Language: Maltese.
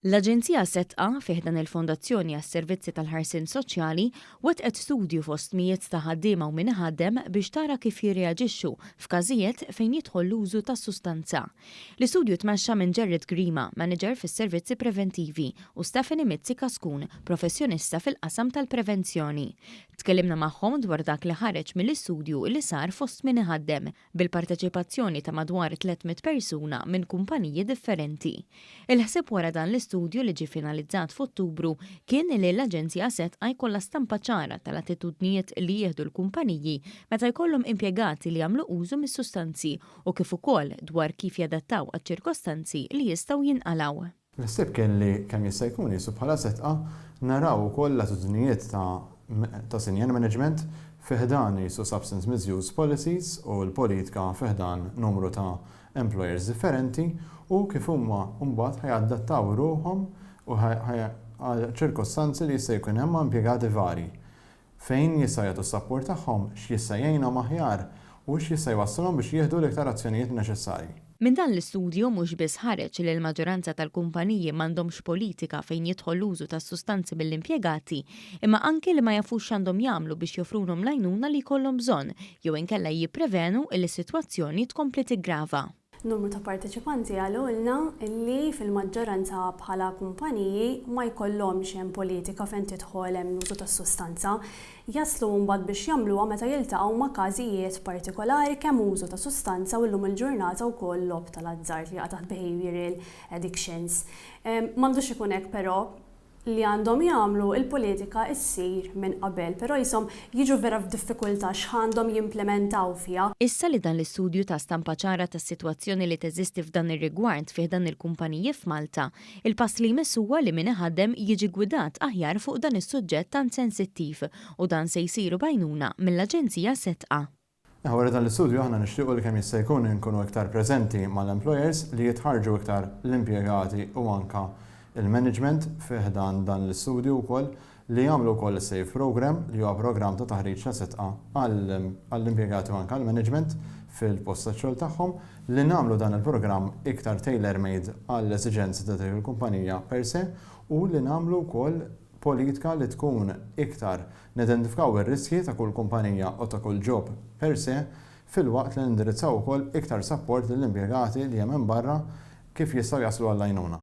L-Aġenzija setqa fih dan il-Fondazzjoni għas-Servizzi tal-Ħarsien Soċjali wettqet studju fost mijiet ta' ħaddiema u min iħaddem biex tara kif jirreaġixxu f'każijiet fejn jidħol l-użu ta' sustanza. L-istudju tmexxa minn Gerrit Grima, manager fis-Servizzi Preventivi, u Stephanie Mizzi Kaskun, professjonista fil-qasam tal-prevenzjoni. Tkellimna magħhom dwar dak li ħareġ mill-istudju li sar fost min iħaddem bil-parteċipazzjoni ta' madwar 300 persuna minn kumpaniji differenti. Il-ħsieb wara dan l-istudju li ġie finalizzat f'Ottubru kien li l-Aġenzija setqa jkollha stampa ċara tal-attitudnijiet li jieħdu l-kumpaniji meta jkollhom impjegati li jagħmlu użu mis-sustanzi u kif ukoll dwar kif jadattaw għaċ-ċirkostanzi li jistgħu jinqalgħu. L-ħsieb kien li kemm jista' jkun jisu bħala setqa naraw ukoll l-attitudnijiet ta' senior management fiħdan jisu substance misuse policies u l-politika fiħdan numru ta' employers differenti u kif huma mbagħad ħajadattaw ruhom u ċirkostanzi li jista' jkun hemm impjegati vari fejn jista' jagħtu s-sapport tagħhom x'jista' jgħinhom aħjar u x'jista' jwassalhom biex jieħdu l-iktar azzjonijiet neċessarji. Minn dan l-istudju mhux biss ħareġ li l-maġġoranza tal-kumpaniji m'għandhomx politika fejn jidħol l-użu ta' sustanzi mill-impjegati, imma anke li ma jafux x'għandhom jagħmlu biex jofrulhom l-għajnuna li jkollhom bżonn jew inkella jipprevenu li s-sitwazzjoni tkompli tiggrava. Numru ta' parteċipanti għalulna li fil-maġġoranza bħala kumpaniji ma jkollhomx hemm politika fejn tidħol hemm l-użu tas-sustanza, jaslu mbagħad biex jagħmluha meta jiltaqgħu ma' każijiet partikolari kemm użu ta' sustanza u llum il-ġurnata wkoll lob tal-azzard li taħt behavioral addictions. M'għandux ikun hekk però li għandhom jagħmlu il-politika issir minn qabel, però jisom jiġu vera f'diffikultà x'għandhom jimplementaw fiha. Issa li dan l-istudju ta' stampa ċara tas-sitwazzjoni li teżisti f'dan ir-rigward fih dan il-kumpaniji f'Malta, il-pass li jmiss huwa li min iħaddem jiġi gwidat aħjar fuq dan is-suġġett tant sensittiv u dan se jsiru bajnuna mill-Aġenzija setqa. Wara dan l-istudju aħna nixtiequ li kemm jista' jkun inkunu iktar preżenti mal-employers li jitħarġu iktar l-impjegati u anka il-management fiħdan dan l-istudju wkoll li jagħmlu wkoll is-Safe Program li huwa programm ta' taħriġ ta' setqa għall-impjegati u anke għall-management fil-post tax-xogħol tagħhom li nagħmlu dan il-programm iktar tailor-made għall-esiġenzi ta' dik il-kumpanija per se u li nagħmlu wkoll politika li tkun iktar nidentifikaw ir-riskji ta' kull kumpanija u ta' kull job per se fil-waqt li nindirizzaw ukoll iktar support lill-impjegati li hemm barra kif jistgħu jaslu għall-għajnuna.